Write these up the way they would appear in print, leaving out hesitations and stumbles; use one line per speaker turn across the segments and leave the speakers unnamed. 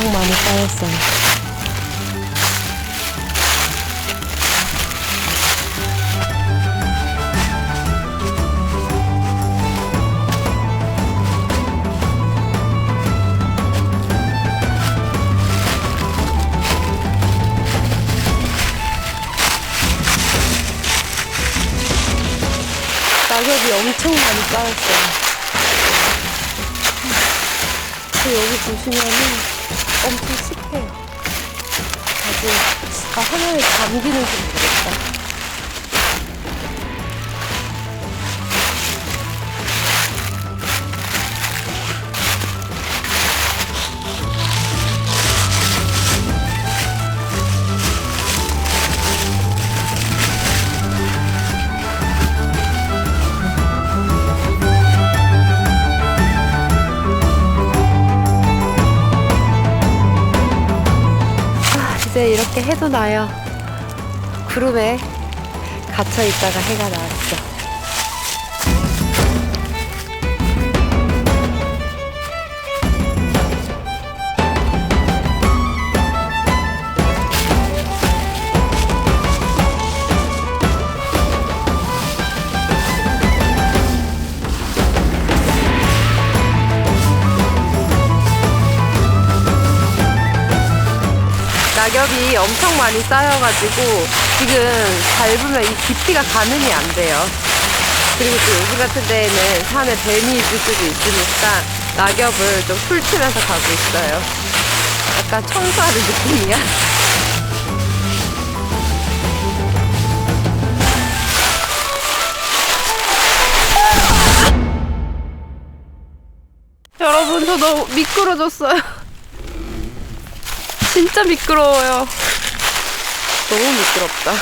엄청 많이 쌓였어요. 낙엽이 엄청 많이 쌓였어요. 여기 보시면은 엄청 습해요. 아주 하늘에 잠기는 줄 모르겠다. 이제 이렇게 해도 나요. 구름에 갇혀 있다가 해가 나왔어. 낙엽이 엄청 많이 쌓여가지고 지금 밟으면 이 깊이가 가늠이 안 돼요. 그리고 또 여기 같은 데에는 산에 뱀이 있을 수도 있으니까 낙엽을 좀 훑으면서 가고 있어요. 약간 청소하는 느낌이야. 여러분, 저 너무 미끄러졌어요. 진짜 미끄러워요. 너무 미끄럽다.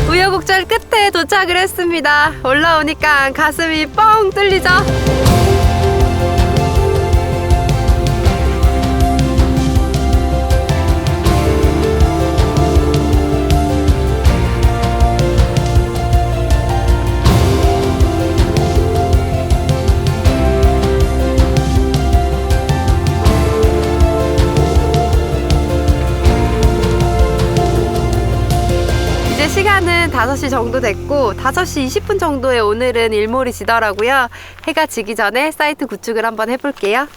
우여곡절 끝에 도착을 했습니다. 올라오니까 가슴이 뻥 뚫리죠? 시간은 5시 정도 됐고 5시 20분 정도에 오늘은 일몰이 지더라고요. 해가 지기 전에 사이트 구축을 한번 해볼게요.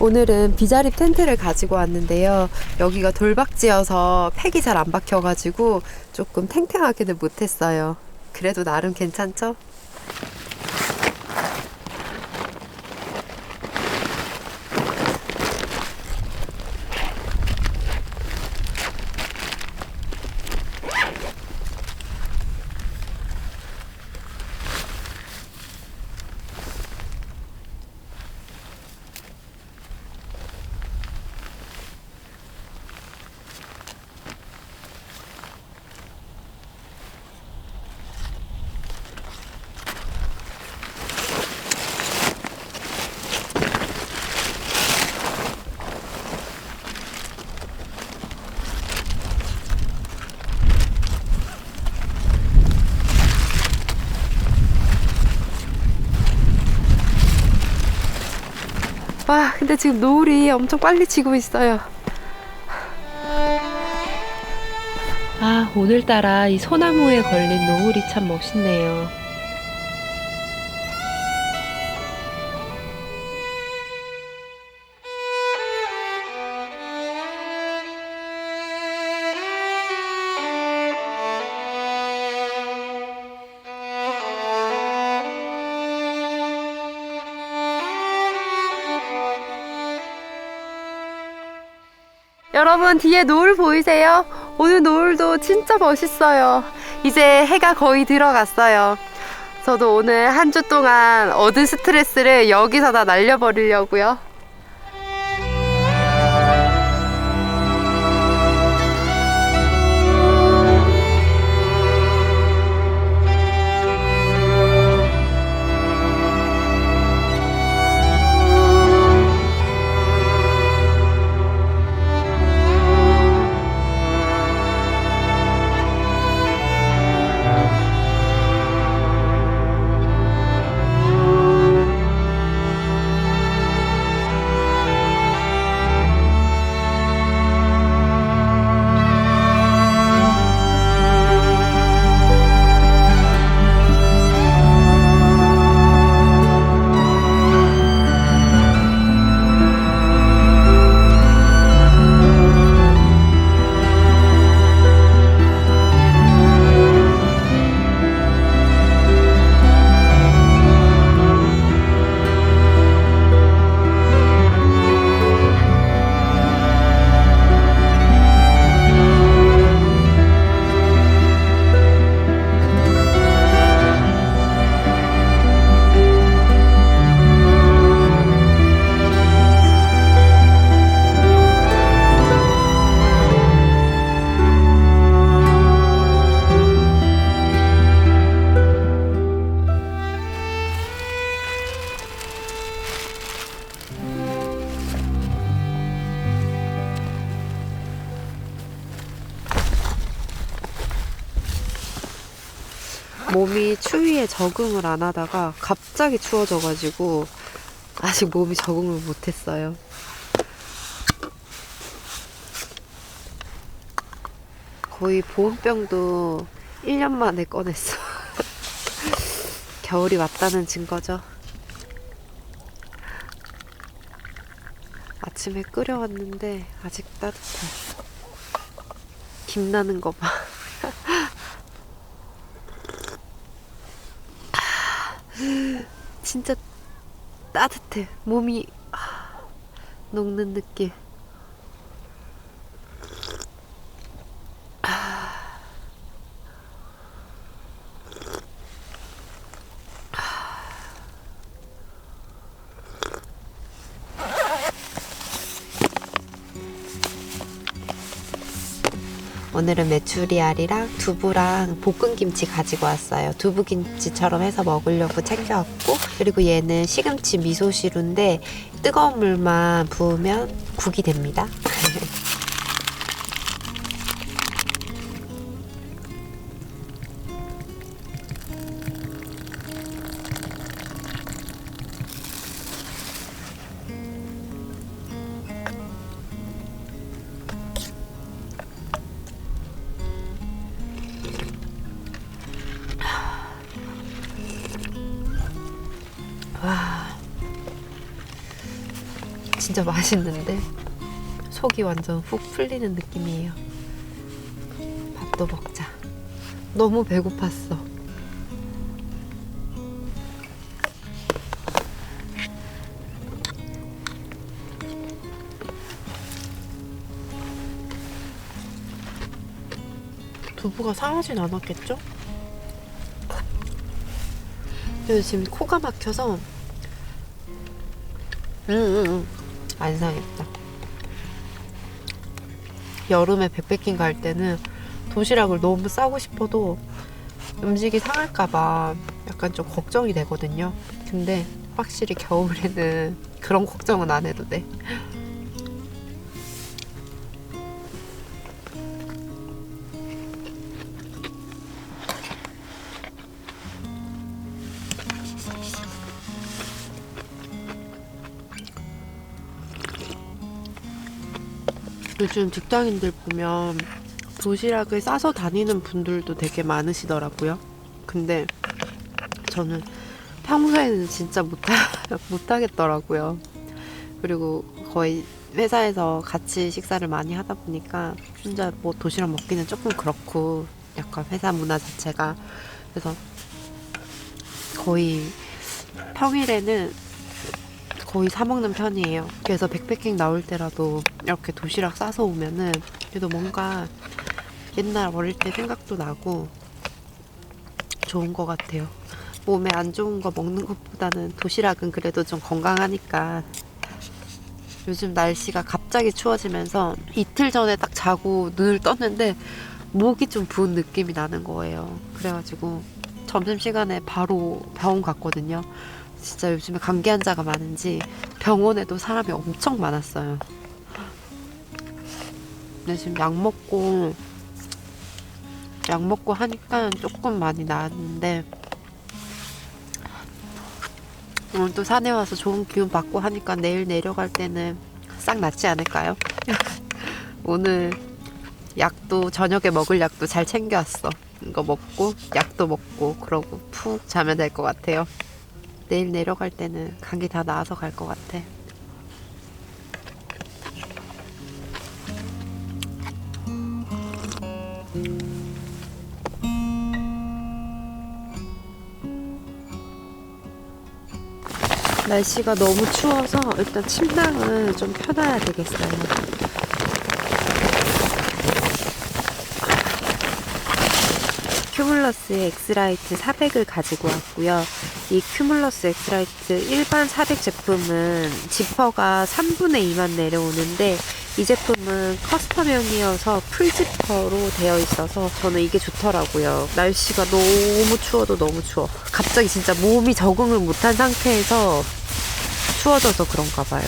오늘은 비자립 텐트를 가지고 왔는데요. 여기가 돌박지여서 팩이 잘 안 박혀가지고 조금 탱탱하게는 못했어요. 그래도 나름 괜찮죠? 와, 근데 지금 노을이 엄청 빨리 지고 있어요. 아, 오늘따라 이 소나무에 걸린 노을이 참 멋있네요. 여러분, 뒤에 노을 보이세요? 오늘 노을도 진짜 멋있어요. 이제 해가 거의 들어갔어요. 저도 오늘 한 주 동안 얻은 스트레스를 여기서 다 날려버리려고요. 몸이 추위에 적응을 안 하다가 갑자기 추워져가지고 아직 몸이 적응을 못했어요. 거의 보온병도 1년 만에 꺼냈어. 겨울이 왔다는 증거죠. 아침에 끓여왔는데 아직 따뜻해. 김나는 거 봐. 진짜 따뜻해. 몸이 녹는 느낌. 오늘은 메추리알이랑 두부랑 볶은김치 가지고 왔어요. 두부김치처럼 해서 먹으려고 챙겨왔고, 그리고 얘는 시금치 미소시루인데 뜨거운 물만 부으면 국이 됩니다. 진짜 맛있는데 속이 완전 훅 풀리는 느낌이에요. 밥도 먹자. 너무 배고팠어. 두부가 상하진 않았겠죠? 그래서 지금 코가 막혀서 안 상했다. 여름에 백패킹 갈 때는 도시락을 너무 싸고 싶어도 음식이 상할까봐 약간 좀 걱정이 되거든요. 근데 확실히 겨울에는 그런 걱정은 안 해도 돼. 요즘 직장인들 보면 도시락을 싸서 다니는 분들도 되게 많으시더라고요. 근데 저는 평소에는 진짜 못하겠더라고요. 그리고 거의 회사에서 같이 식사를 많이 하다 보니까 혼자 뭐 도시락 먹기는 조금 그렇고 약간 회사 문화 자체가. 그래서 거의 평일에는 거의 사 먹는 편이에요. 그래서 백패킹 나올 때라도 이렇게 도시락 싸서 오면은 그래도 뭔가 옛날 어릴 때 생각도 나고 좋은 것 같아요. 몸에 안 좋은 거 먹는 것보다는 도시락은 그래도 좀 건강하니까. 요즘 날씨가 갑자기 추워지면서 이틀 전에 딱 자고 눈을 떴는데 목이 좀 부은 느낌이 나는 거예요. 그래가지고 점심시간에 바로 병원 갔거든요. 진짜 요즘에 감기 환자가 많은지 병원에도 사람이 엄청 많았어요. 근데 지금 약 먹고 하니까 조금 많이 나았는데 오늘 또 산에 와서 좋은 기운 받고 하니까 내일 내려갈 때는 싹 낫지 않을까요? 오늘 약도 저녁에 먹을 약도 잘 챙겨왔어. 이거 먹고 약도 먹고 그러고 푹 자면 될 것 같아요. 내일 내려갈 때는 감기 다 나아서 갈 것 같아. 날씨가 너무 추워서 일단 침낭을 좀 펴놔야 되겠어요. 큐뮬러스의 엑스라이트 400을 가지고 왔고요. 이 큐뮬러스 엑스라이트 일반 400 제품은 지퍼가 3분의 2만 내려오는데 이 제품은 커스텀형이어서 풀지퍼로 되어 있어서 저는 이게 좋더라고요. 날씨가 너무 추워도 너무 추워. 갑자기 진짜 몸이 적응을 못한 상태에서 추워져서 그런가 봐요.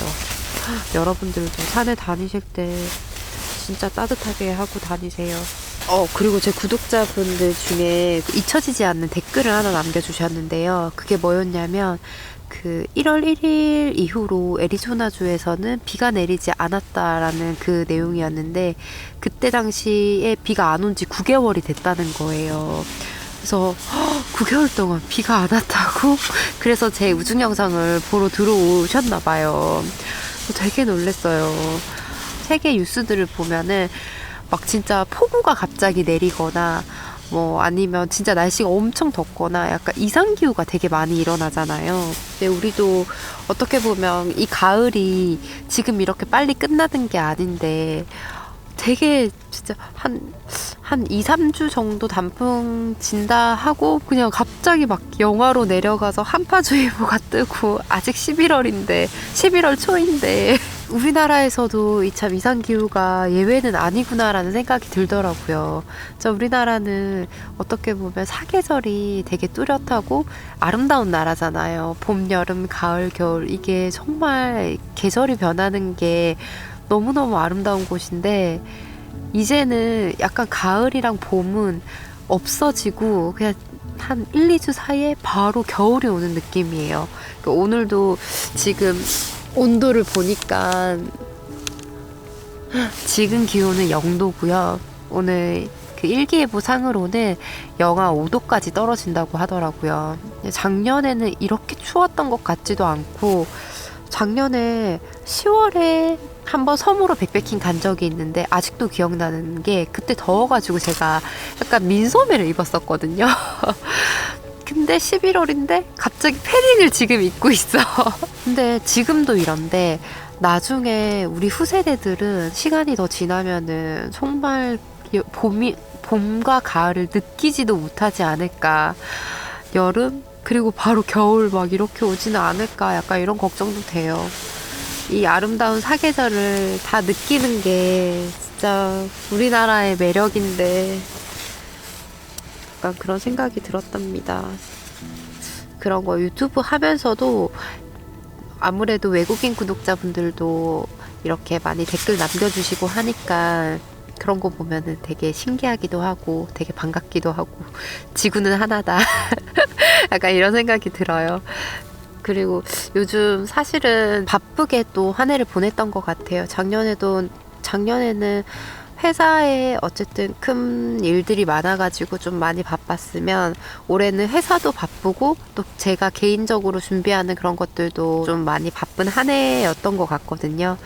여러분들도 산에 다니실 때 진짜 따뜻하게 하고 다니세요. 그리고 제 구독자분들 중에 잊혀지지 않는 댓글을 하나 남겨주셨는데요. 그게 뭐였냐면, 1월 1일 이후로 애리조나주에서는 비가 내리지 않았다라는 그 내용이었는데, 그때 당시에 비가 안 온 지 9개월이 됐다는 거예요. 그래서 9개월 동안 비가 안 왔다고? 그래서 제 우중 영상을 보러 들어오셨나봐요. 되게 놀랐어요. 세계 뉴스들을 보면은 막 진짜 폭우가 갑자기 내리거나 뭐 아니면 진짜 날씨가 엄청 덥거나 약간 이상기후가 되게 많이 일어나잖아요. 근데 우리도 어떻게 보면 이 가을이 지금 이렇게 빨리 끝나는 게 아닌데 되게 진짜 한 2, 3주 정도 단풍 진다 하고 그냥 갑자기 막 영하로 내려가서 한파주의보가 뜨고 아직 11월인데 11월 초인데 우리나라에서도 이 참 이상기후가 예외는 아니구나라는 생각이 들더라고요. 우리나라는 어떻게 보면 사계절이 되게 뚜렷하고 아름다운 나라잖아요. 봄, 여름, 가을, 겨울 이게 정말 계절이 변하는 게 너무너무 아름다운 곳인데 이제는 약간 가을이랑 봄은 없어지고 그냥 한 1, 2주 사이에 바로 겨울이 오는 느낌이에요. 오늘도 지금 온도를 보니까 지금 기온은 0도고요. 오늘 일기예보 상으로는 영하 5도까지 떨어진다고 하더라고요. 작년에는 이렇게 추웠던 것 같지도 않고 작년에 10월에 한번 섬으로 백패킹 간 적이 있는데 아직도 기억나는 게 그때 더워가지고 제가 약간 민소매를 입었었거든요. 근데 11월인데 갑자기 패딩을 지금 입고 있어. 근데 지금도 이런데 나중에 우리 후세대들은 시간이 더 지나면은 정말 봄과 가을을 느끼지도 못하지 않을까. 여름 그리고 바로 겨울 막 이렇게 오지는 않을까. 약간 이런 걱정도 돼요. 이 아름다운 사계절을 다 느끼는 게 진짜 우리나라의 매력인데 약간 그런 생각이 들었답니다. 그런 거 유튜브 하면서도 아무래도 외국인 구독자분들도 이렇게 많이 댓글 남겨주시고 하니까 그런 거 보면은 되게 신기하기도 하고 되게 반갑기도 하고 지구는 하나다. 약간 이런 생각이 들어요. 그리고 요즘 사실은 바쁘게 또 한 해를 보냈던 것 같아요. 작년에는 회사에 어쨌든 큰 일들이 많아가지고 좀 많이 바빴으면 올해는 회사도 바쁘고 또 제가 개인적으로 준비하는 그런 것들도 좀 많이 바쁜 한 해였던 것 같거든요.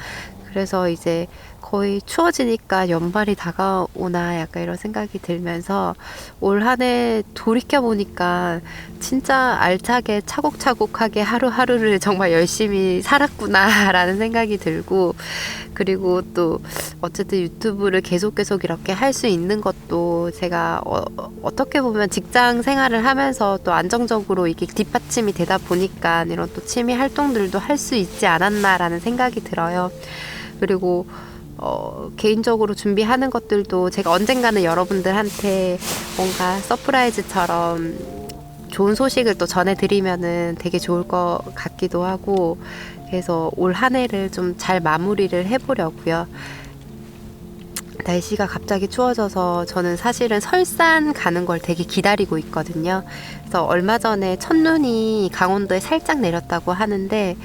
그래서 이제 거의 추워지니까 연말이 다가오나 약간 이런 생각이 들면서 올 한 해 돌이켜보니까 진짜 알차게 차곡차곡하게 하루하루를 정말 열심히 살았구나 라는 생각이 들고, 그리고 또 어쨌든 유튜브를 계속 이렇게 할 수 있는 것도 제가 어떻게 보면 직장 생활을 하면서 또 안정적으로 이게 뒷받침이 되다 보니까 이런 또 취미 활동들도 할 수 있지 않았나라는 생각이 들어요. 그리고 개인적으로 준비하는 것들도 제가 언젠가는 여러분들한테 뭔가 서프라이즈처럼 좋은 소식을 또 전해드리면은 되게 좋을 것 같기도 하고, 그래서 올 한 해를 좀 잘 마무리를 해보려고요. 날씨가 갑자기 추워져서 저는 사실은 설산 가는 걸 되게 기다리고 있거든요. 그래서 얼마 전에 첫눈이 강원도에 살짝 내렸다고 하는데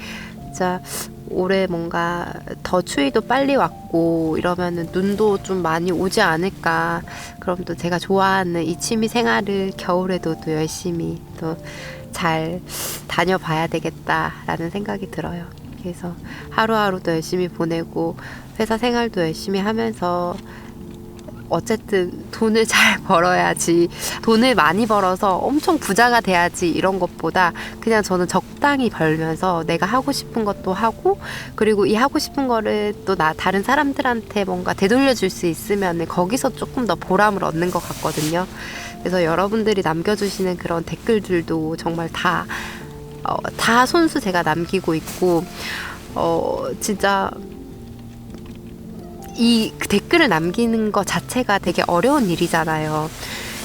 진짜 올해 뭔가 더 추위도 빨리 왔고 이러면은 눈도 좀 많이 오지 않을까. 그럼 또 제가 좋아하는 이 취미 생활을 겨울에도 또 열심히 또 잘 다녀봐야 되겠다라는 생각이 들어요. 그래서 하루하루도 열심히 보내고 회사 생활도 열심히 하면서 어쨌든 돈을 잘 벌어야지, 돈을 많이 벌어서 엄청 부자가 돼야지 이런 것보다 그냥 저는 적당히 벌면서 내가 하고 싶은 것도 하고, 그리고 이 하고 싶은 거를 또 다른 사람들한테 뭔가 되돌려 줄 수 있으면 거기서 조금 더 보람을 얻는 것 같거든요. 그래서 여러분들이 남겨주시는 그런 댓글들도 정말 다 손수 제가 남기고 있고, 진짜 이 댓글을 남기는 것 자체가 되게 어려운 일이잖아요.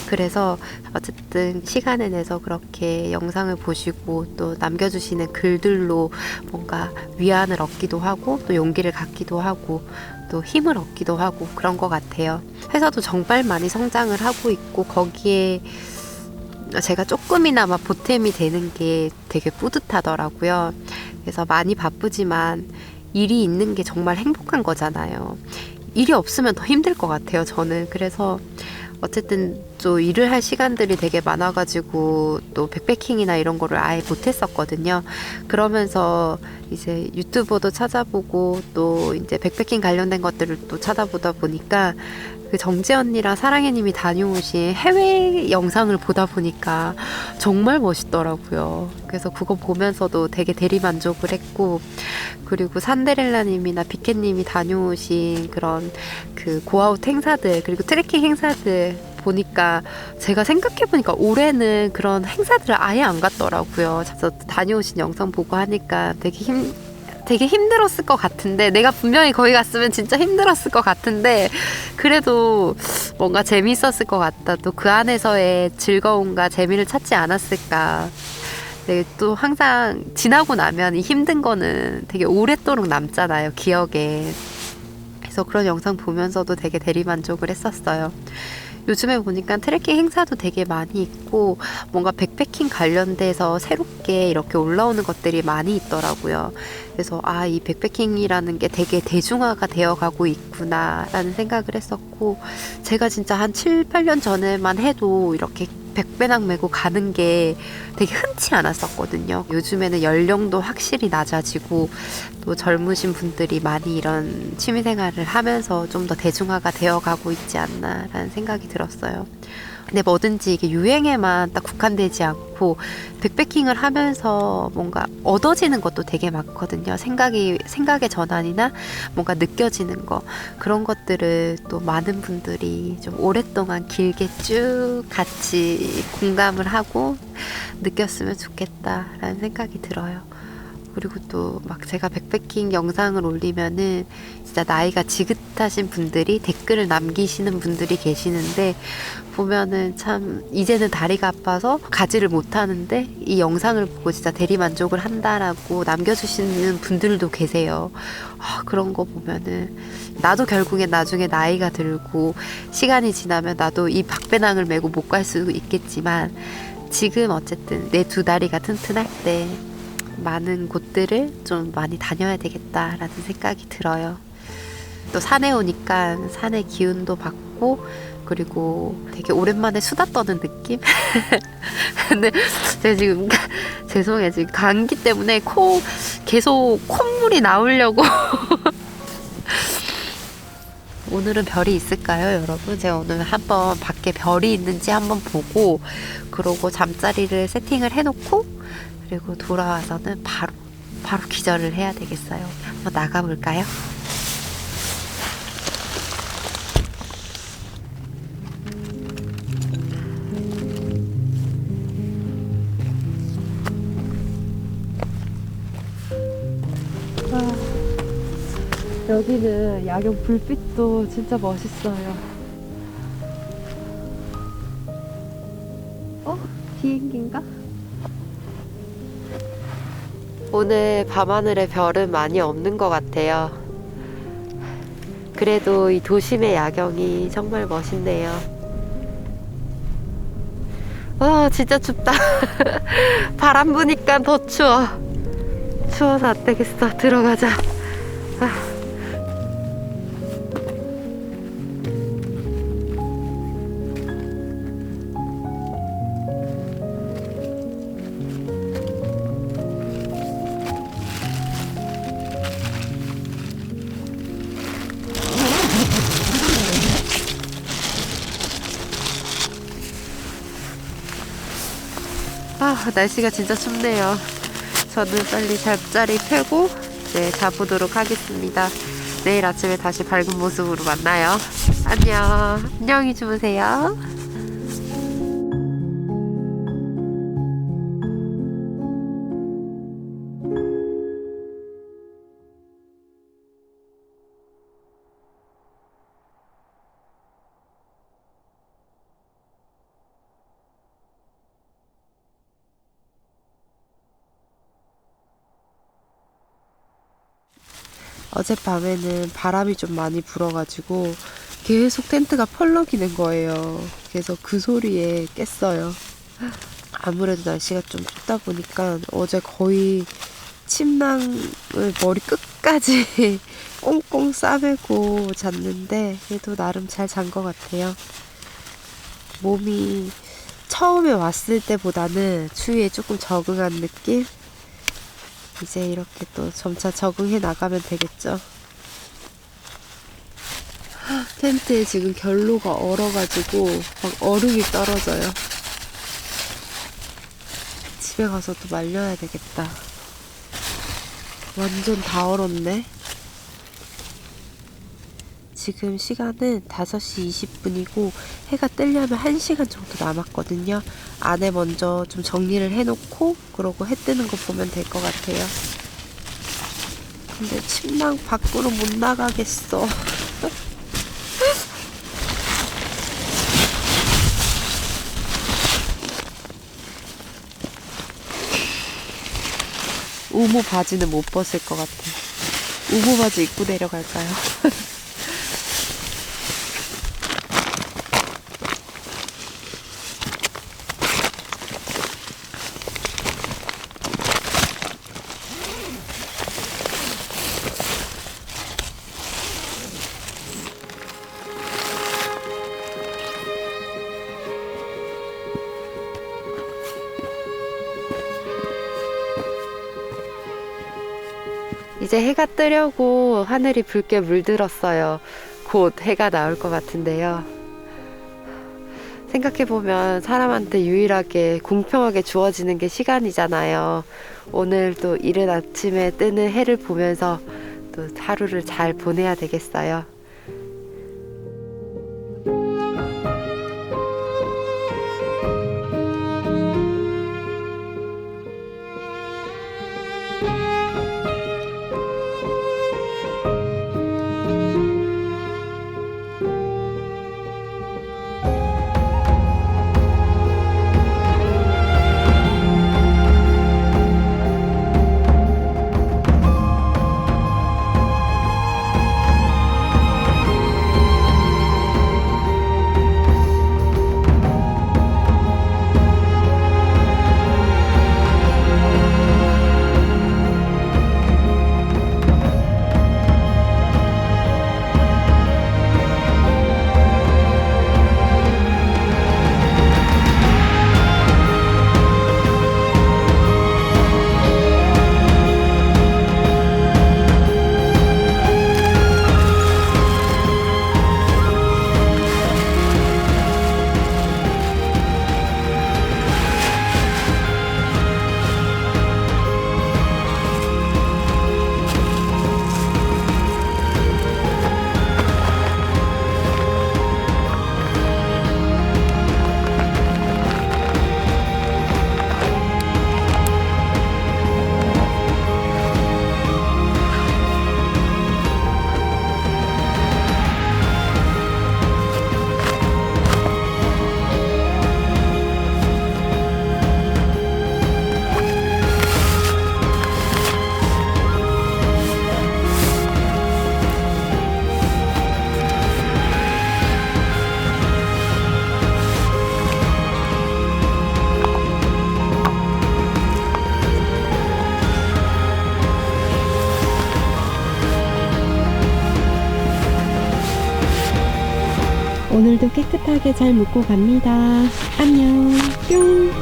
그래서 어쨌든 시간을 내서 그렇게 영상을 보시고 또 남겨주시는 글들로 뭔가 위안을 얻기도 하고 또 용기를 갖기도 하고 또 힘을 얻기도 하고 그런 것 같아요. 회사도 정말 많이 성장을 하고 있고 거기에 제가 조금이나마 보탬이 되는 게 되게 뿌듯하더라고요. 그래서 많이 바쁘지만 일이 있는 게 정말 행복한 거잖아요. 일이 없으면 더 힘들 것 같아요, 저는. 그래서 어쨌든 또 일을 할 시간들이 되게 많아가지고 또 백패킹이나 이런 거를 아예 못했었거든요. 그러면서 이제 유튜버도 찾아보고 또 이제 백패킹 관련된 것들을 또 찾아보다 보니까 그 정지 언니랑 사랑해님이 다녀오신 해외 영상을 보다 보니까 정말 멋있더라고요. 그래서 그거 보면서도 되게 대리만족을 했고, 그리고 산데렐라님이나 비켓님이 다녀오신 그런 그 고아웃 행사들 그리고 트레킹 행사들 보니까 제가 생각해보니까 올해는 그런 행사들을 아예 안 갔더라고요. 그래서 다녀오신 영상 보고 하니까 되게 힘들었을 것 같은데, 내가 분명히 거기 갔으면 진짜 힘들었을 것 같은데 그래도 뭔가 재미있었을 것 같다. 또 그 안에서의 즐거움과 재미를 찾지 않았을까. 네, 또 항상 지나고 나면 이 힘든 거는 되게 오랫도록 남잖아요, 기억에. 그래서 그런 영상 보면서도 되게 대리만족을 했었어요. 요즘에 보니까 트레킹 행사도 되게 많이 있고 뭔가 백패킹 관련돼서 새롭게 이렇게 올라오는 것들이 많이 있더라고요. 그래서 이 백패킹이라는 게 되게 대중화가 되어가고 있구나 라는 생각을 했었고, 제가 진짜 한 7, 8년 전에만 해도 이렇게
백배낭 메고 가는 게 되게 흔치 않았었거든요. 요즘에는 연령도 확실히 낮아지고 또 젊으신 분들이 많이 이런 취미생활을 하면서 좀 더 대중화가 되어가고 있지 않나라는 생각이 들었어요. 근데 뭐든지 이게 유행에만 딱 국한되지 않고 백패킹을 하면서 뭔가 얻어지는 것도 되게 많거든요. 생각의 전환이나 뭔가 느껴지는 거, 그런 것들을 또 많은 분들이 좀 오랫동안 길게 쭉 같이 공감을 하고 느꼈으면 좋겠다라는 생각이 들어요. 그리고 또 막 제가 백패킹 영상을 올리면은 진짜 나이가 지긋하신 분들이 댓글을 남기시는 분들이 계시는데, 보면은 참 이제는 다리가 아파서 가지를 못하는데 이 영상을 보고 진짜 대리만족을 한다라고 남겨주시는 분들도 계세요. 그런 거 보면은 나도 결국엔 나중에 나이가 들고 시간이 지나면 나도 이 박배낭을 메고 못 갈 수 있겠지만, 지금 어쨌든 내 두 다리가 튼튼할 때 많은 곳들을 좀 많이 다녀야 되겠다라는 생각이 들어요. 또 산에 오니까 산의 기운도 받고, 그리고 되게 오랜만에 수다 떠는 느낌? 근데 제가 지금 죄송해요. 지금 감기 때문에 계속 콧물이 나오려고. 오늘은 별이 있을까요, 여러분? 제가 오늘 한번 밖에 별이 있는지 한번 보고, 그러고 잠자리를 세팅을 해놓고, 그리고 돌아와서는 바로 기절을 해야 되겠어요. 한번 나가볼까요? 여기는 야경 불빛도 진짜 멋있어요. 비행기인가? 오늘 밤하늘에 별은 많이 없는 것 같아요. 그래도 이 도심의 야경이 정말 멋있네요. 진짜 춥다. 바람 부니까 더 추워. 추워서 안 되겠어. 들어가자. 날씨가 진짜 춥네요. 저는 빨리 잠자리 펴고 이제 자보도록 하겠습니다. 내일 아침에 다시 밝은 모습으로 만나요. 안녕. 안녕히 주무세요. 어젯밤에는 바람이 좀 많이 불어가지고 계속 텐트가 펄럭이는 거예요. 그래서 그 소리에 깼어요. 아무래도 날씨가 좀 춥다 보니까 어제 거의 침낭을 머리 끝까지 꽁꽁 싸매고 잤는데 그래도 나름 잘 잔 것 같아요. 몸이 처음에 왔을 때보다는 추위에 조금 적응한 느낌? 이제 이렇게 또 점차 적응해 나가면 되겠죠. 텐트에 지금 결로가 얼어가지고 막 얼음이 떨어져요. 집에 가서 또 말려야 되겠다. 완전 다 얼었네. 지금 시간은 5시 20분이고 해가 뜨려면 1시간 정도 남았거든요. 안에 먼저 좀 정리를 해놓고 그러고 해 뜨는 거 보면 될 것 같아요. 근데 침낭 밖으로 못 나가겠어. 우모 바지는 못 벗을 것 같아. 우모 바지 입고 내려갈까요?
이제 해가 뜨려고 하늘이 붉게 물들었어요. 곧 해가 나올 것 같은데요. 생각해보면 사람한테 유일하게 공평하게 주어지는 게 시간이잖아요. 오늘 또 이른 아침에 뜨는 해를 보면서 또 하루를 잘 보내야 되겠어요.
오늘도 깨끗하게 잘 묵고 갑니다. 안녕. 뿅.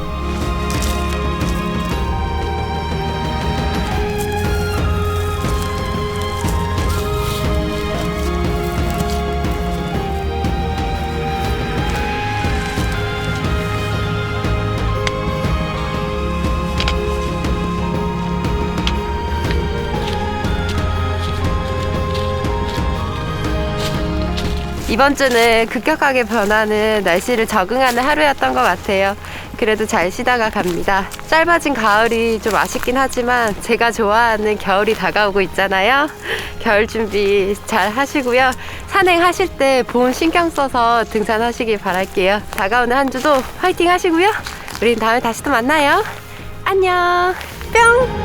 이번 주는 급격하게 변하는 날씨를 적응하는 하루였던 것 같아요. 그래도 잘 쉬다가 갑니다. 짧아진 가을이 좀 아쉽긴 하지만 제가 좋아하는 겨울이 다가오고 있잖아요. 겨울 준비 잘 하시고요. 산행하실 때 보온 신경 써서 등산하시길 바랄게요. 다가오는 한 주도 화이팅 하시고요. 우린 다음에 다시 또 만나요. 안녕. 뿅.